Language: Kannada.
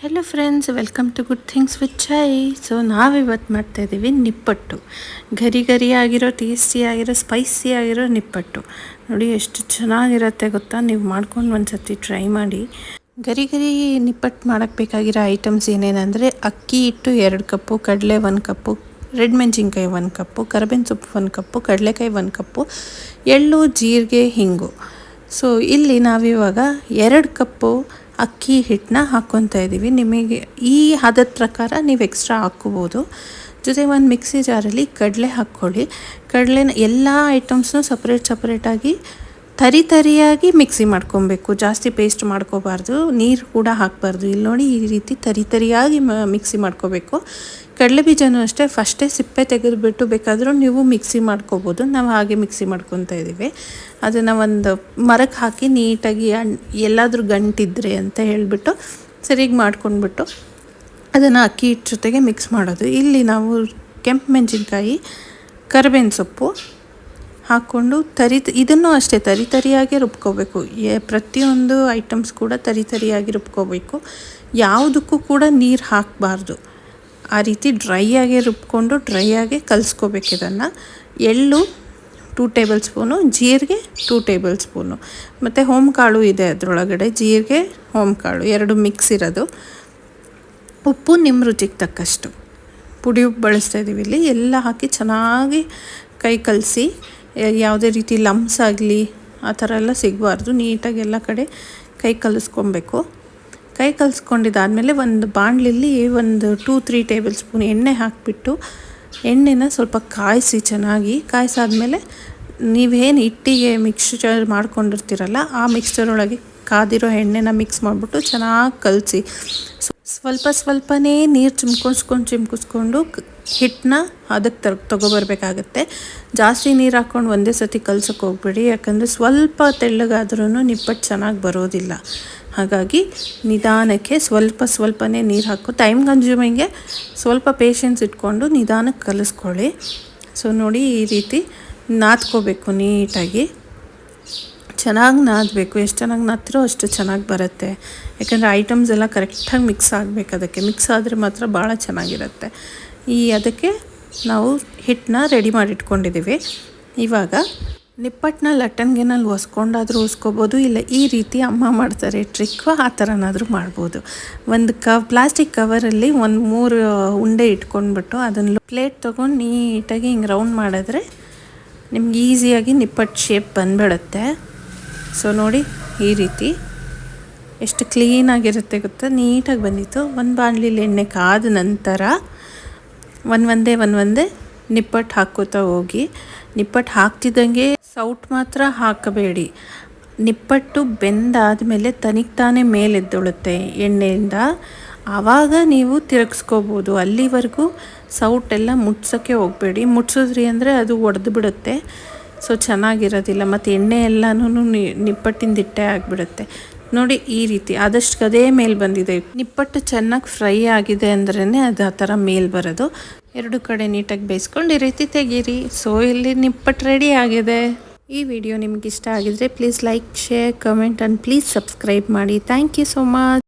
Hello friends, welcome to good things with chai. So ನಾವಿವತ್ತು ಮಾಡ್ತಾಯಿದ್ದೀವಿ ನಿಪ್ಪಟ್ಟು. ಗರಿ ಗರಿಯಾಗಿರೋ, ಟೇಸ್ಟಿಯಾಗಿರೋ, ಸ್ಪೈಸಿಯಾಗಿರೋ ನಿಪ್ಪಟ್ಟು. ನೋಡಿ ಎಷ್ಟು ಚೆನ್ನಾಗಿರುತ್ತೆ ಗೊತ್ತಾ. ನೀವು ಮಾಡ್ಕೊಂಡು ಒಂದು ಸರ್ತಿ ಟ್ರೈ ಮಾಡಿ. ಗರಿ ಗರಿ ನಿಪ್ಪಟ್ಟು ಮಾಡೋಕ್ಕೆ ಬೇಕಾಗಿರೋ ಐಟಮ್ಸ್ ಏನೇನೆಂದರೆ ಅಕ್ಕಿ ಹಿಟ್ಟು 2 ಕಪ್ಪು, ಕಡಲೆ 1 ಕಪ್ಪು, ರೆಡ್ ಮೆಣಸಿನ್ಕಾಯಿ 1 ಕಪ್ಪು, ಕರಿಬೇವಿನ ಸೊಪ್ಪು 1 ಕಪ್ಪು, ಕಡಲೆಕಾಯಿ 1 ಕಪ್ಪು, ಎಳ್ಳು, ಜೀರಿಗೆ, ಹಿಂಗು. ಸೊ ಇಲ್ಲಿ ನಾವಿವಾಗ 2 ಕಪ್ಪು ಅಕ್ಕಿ ಹಿಟ್ಟನ್ನ ಹಾಕ್ಕೊತಾ ಇದ್ದೀವಿ. ನಿಮಗೆ ಈ ಹದದ ಪ್ರಕಾರ ನೀವು ಎಕ್ಸ್ಟ್ರಾ ಹಾಕ್ಕೋಬೋದು. ಜೊತೆಗೆ ಒಂದು ಮಿಕ್ಸಿ ಜಾರಲ್ಲಿ ಕಡಲೆ ಹಾಕ್ಕೊಳ್ಳಿ. ಕಡಲೆನ ಎಲ್ಲ ಐಟಮ್ಸ್ನೂ ಸಪ್ರೇಟಾಗಿ ತರಿಯಾಗಿ ಮಿಕ್ಸಿ ಮಾಡ್ಕೊಬೇಕು. ಜಾಸ್ತಿ ಪೇಸ್ಟ್ ಮಾಡ್ಕೋಬಾರ್ದು, ನೀರು ಕೂಡ ಹಾಕಬಾರ್ದು. ಇಲ್ಲಿ ನೋಡಿ ಈ ರೀತಿ ತರಿಯಾಗಿ ಮಿಕ್ಸಿ ಮಾಡ್ಕೋಬೇಕು. ಕಡಲೆ ಬೀಜನೂ ಅಷ್ಟೇ ಫಸ್ಟೇ ಸಿಪ್ಪೆ ತೆಗೆದುಬಿಟ್ಟು ಬೇಕಾದರೂ ನೀವು ಮಿಕ್ಸಿ ಮಾಡ್ಕೋಬೋದು. ನಾವು ಹಾಗೆ ಮಿಕ್ಸಿ ಮಾಡ್ಕೊತಾ ಇದ್ದೀವಿ. ಅದನ್ನು ಒಂದು ಮರಕ್ಕೆ ಹಾಕಿ ನೀಟಾಗಿ ಎಲ್ಲಾದರೂ ಗಂಟಿದ್ರೆ ಅಂತ ಹೇಳಿಬಿಟ್ಟು ಸರಿಯಾಗಿ ಮಾಡ್ಕೊಂಡ್ಬಿಟ್ಟು ಅದನ್ನು ಅಕ್ಕಿ ಹಿಟ್ಟು ಜೊತೆಗೆ ಮಿಕ್ಸ್ ಮಾಡೋದು. ಇಲ್ಲಿ ನಾವು ಕೆಂಪು ಮೆಣಸಿನ್ಕಾಯಿ, ಕರಿಬೇವಿನ ಸೊಪ್ಪು ಹಾಕ್ಕೊಂಡು ಇದನ್ನು ಅಷ್ಟೇ ತರಿಯಾಗಿ ರುಬ್ಕೋಬೇಕು. ಪ್ರತಿಯೊಂದು ಐಟಮ್ಸ್ ಕೂಡ ತರಿಯಾಗಿ ರುಬ್ಕೋಬೇಕು. ಯಾವುದಕ್ಕೂ ಕೂಡ ನೀರು ಹಾಕಬಾರ್ದು. ಆ ರೀತಿ ಡ್ರೈಯಾಗಿ ರುಬ್ಕೊಂಡು ಡ್ರೈಯಾಗಿ ಕಲಿಸ್ಕೋಬೇಕು. ಇದನ್ನು ಎಳ್ಳು 2 ಟೇಬಲ್ ಸ್ಪೂನು, ಜೀರಿಗೆ 2 ಟೇಬಲ್ ಸ್ಪೂನು, ಮತ್ತು ಹೋಮ್ಕಾಳು ಇದೆ ಅದರೊಳಗಡೆ, ಜೀರಿಗೆ ಹೋಮ್ಕಾಳು 2 ಮಿಕ್ಸ್ ಇರೋದು. ಉಪ್ಪು ನಿಮ್ಮ ರುಚಿಗೆ ತಕ್ಕಷ್ಟು. ಪುಡಿ ಉಪ್ಪು ಬಳಸ್ತಾ ಇದ್ದೀವಿ ಇಲ್ಲಿ. ಎಲ್ಲ ಹಾಕಿ ಚೆನ್ನಾಗಿ ಕೈ ಕಲಸಿ, ಯಾವುದೇ ರೀತಿ ಲಮ್ಸ್ ಆಗಲಿ ಆ ಥರ ಎಲ್ಲ ಸಿಗಬಾರ್ದು. ನೀಟಾಗಿ ಎಲ್ಲ ಕಡೆ ಕೈ ಕಲಿಸ್ಕೊಬೇಕು. ಕೈ ಕಲಿಸ್ಕೊಂಡಿದ್ದಾದಮೇಲೆ ಒಂದು ಬಾಣಲಿಲಿ ಒಂದು 2-3 ಟೇಬಲ್ ಸ್ಪೂನ್ ಎಣ್ಣೆ ಹಾಕಿಬಿಟ್ಟು ಎಣ್ಣೆನ ಸ್ವಲ್ಪ ಕಾಯಿಸಿ, ಚೆನ್ನಾಗಿ ಕಾಯಿಸಾದ್ಮೇಲೆ ನೀವೇನು ಹಿಟ್ಟಿಗೆ ಮಿಕ್ಸ್ಚರ್ ಮಾಡ್ಕೊಂಡಿರ್ತೀರಲ್ಲ ಆ ಮಿಕ್ಸ್ಚರ್ ಒಳಗೆ ಕಾದಿರೋ ಎಣ್ಣೆನ ಮಿಕ್ಸ್ ಮಾಡಿಬಿಟ್ಟು ಚೆನ್ನಾಗಿ ಕಲಸಿ ಸ್ವಲ್ಪನೇ ನೀರು ಚಿಮ್ಕಿಸ್ಕೊಂಡು ಹಿಟ್ಟನ್ನ ಅದಕ್ಕೆ ತೊಗೊಬರ್ಬೇಕಾಗತ್ತೆ. ಜಾಸ್ತಿ ನೀರು ಹಾಕ್ಕೊಂಡು ಒಂದೇ ಸತಿ ಕಲ್ಸೋಕೆ ಹೋಗ್ಬೇಡಿ, ಯಾಕಂದರೆ ಸ್ವಲ್ಪ ತೆಳ್ಳಗಾದ್ರೂ ನಿಪ್ಪಟ್ಟು ಚೆನ್ನಾಗಿ ಬರೋದಿಲ್ಲ. ಹಾಗಾಗಿ ನಿಧಾನಕ್ಕೆ ಸ್ವಲ್ಪನೇ ನೀರು ಹಾಕು. ಟೈಮ್ ಕನ್ಸ್ಯೂಮಿಂಗ್ಗೆ ಸ್ವಲ್ಪ ಪೇಷನ್ಸ್ ಇಟ್ಕೊಂಡು ನಿಧಾನಕ್ಕೆ ಕಲಿಸ್ಕೊಳ್ಳಿ. ಸೊ ನೋಡಿ ಈ ರೀತಿ ನಾದ್ಕೋಬೇಕು. ನೀಟಾಗಿ ಚೆನ್ನಾಗಿ ನಾದಬೇಕು. ಎಷ್ಟು ಚೆನ್ನಾಗಿ ನಾದ್ತಿರೋ ಅಷ್ಟು ಚೆನ್ನಾಗಿ ಬರುತ್ತೆ. ಯಾಕಂದರೆ ಐಟಮ್ಸ್ ಎಲ್ಲ ಕರೆಕ್ಟಾಗಿ ಮಿಕ್ಸ್ ಆಗಬೇಕು. ಅದಕ್ಕೆ ಮಿಕ್ಸ್ ಆದರೆ ಮಾತ್ರ ಭಾಳ ಚೆನ್ನಾಗಿರುತ್ತೆ. ಅದಕ್ಕೆ ನಾವು ಹಿಟ್ಟನ್ನ ರೆಡಿ ಮಾಡಿ ಇಟ್ಕೊಂಡಿದ್ದೀವಿ. ಇವಾಗ ನಿಪ್ಪಟ್ಟನ್ನ ಲಟ್ಟಣಿಗೆನಲ್ಲಿ ಒಸ್ಕೊಂಡಾದರೂ ಒಸ್ಕೋಬೋದು, ಇಲ್ಲ ಈ ರೀತಿ ಅಮ್ಮ ಮಾಡ್ತಾರೆ ಟ್ರಿಕ್ಕು, ಆ ಥರನಾದರೂ ಮಾಡ್ಬೋದು. ಒಂದು ಪ್ಲಾಸ್ಟಿಕ್ ಕವರಲ್ಲಿ 3 ಉಂಡೆ ಇಟ್ಕೊಂಡ್ಬಿಟ್ಟು ಅದನ್ನು ಪ್ಲೇಟ್ ತೊಗೊಂಡು ನೀಟಾಗಿ ಹಿಂಗೆ ರೌಂಡ್ ಮಾಡಿದ್ರೆ ನಿಮ್ಗೆ ಈಸಿಯಾಗಿ ನಿಪ್ಪಟ್ಟು ಶೇಪ್ ಬಂದ್ಬಿಡುತ್ತೆ. ಸೊ ನೋಡಿ ಈ ರೀತಿ ಎಷ್ಟು ಕ್ಲೀನಾಗಿರುತ್ತೆ ಗೊತ್ತಾ. ನೀಟಾಗಿ ಬಂದಿತ್ತು. ಒಂದು ಬಾಣಲಿಲಿ ಎಣ್ಣೆ ಕಾದ ನಂತರ ಒಂದೊಂದೇ ನಿಪ್ಪಟ್ಟು ಹಾಕ್ಕೋತಾ ಹೋಗಿ. ನಿಪ್ಪಟ್ಟು ಹಾಕ್ತಿದ್ದಂಗೆ ಸೌಟ್ ಮಾತ್ರ ಹಾಕಬೇಡಿ. ನಿಪ್ಪಟ್ಟು ಬೆಂದಾದಮೇಲೆ ತಾನೇ ಮೇಲೆದ್ದೊಳುತ್ತೆ ಎಣ್ಣೆಯಿಂದ. ಆವಾಗ ನೀವು ತಿರುಗಿಸ್ಕೋಬೋದು. ಅಲ್ಲಿವರೆಗೂ ಸೌಟೆಲ್ಲ ಮುಟ್ಸೋಕ್ಕೆ ಹೋಗಬೇಡಿ. ಮುಟ್ಸಿದ್ರಿ ಅಂದರೆ ಅದು ಒಡೆದು ಬಿಡುತ್ತೆ. ಸೊ ಚೆನ್ನಾಗಿರೋದಿಲ್ಲ. ಮತ್ತು ಎಣ್ಣೆ ಎಲ್ಲನೂ ನಿಪ್ಪಟ್ಟಿನ ದಿಟ್ಟೆ ಆಗಿಬಿಡುತ್ತೆ. ನೋಡಿ ಈ ರೀತಿ ಆದಷ್ಟು ಅದೇ ಮೇಲೆ ಬಂದಿದೆ. ನಿಪ್ಪಟ್ಟು ಚೆನ್ನಾಗಿ ಫ್ರೈ ಆಗಿದೆ ಅಂದ್ರೇ ಅದು ಆ ಥರ ಮೇಲೆ ಬರೋದು. 2 ಕಡೆ ನೀಟಾಗಿ ಬೇಯಿಸ್ಕೊಂಡು ಈ ರೀತಿ ತೆಗೀರಿ. ಸೊ ಇಲ್ಲಿ ನಿಪ್ಪಟ್ಟು ರೆಡಿ ಆಗಿದೆ. ಈ ವಿಡಿಯೋ ನಿಮ್ಗೆ ಇಷ್ಟ ಆಗಿದ್ರೆ please like, share, comment and please subscribe ಮಾಡಿ. Thank you so much.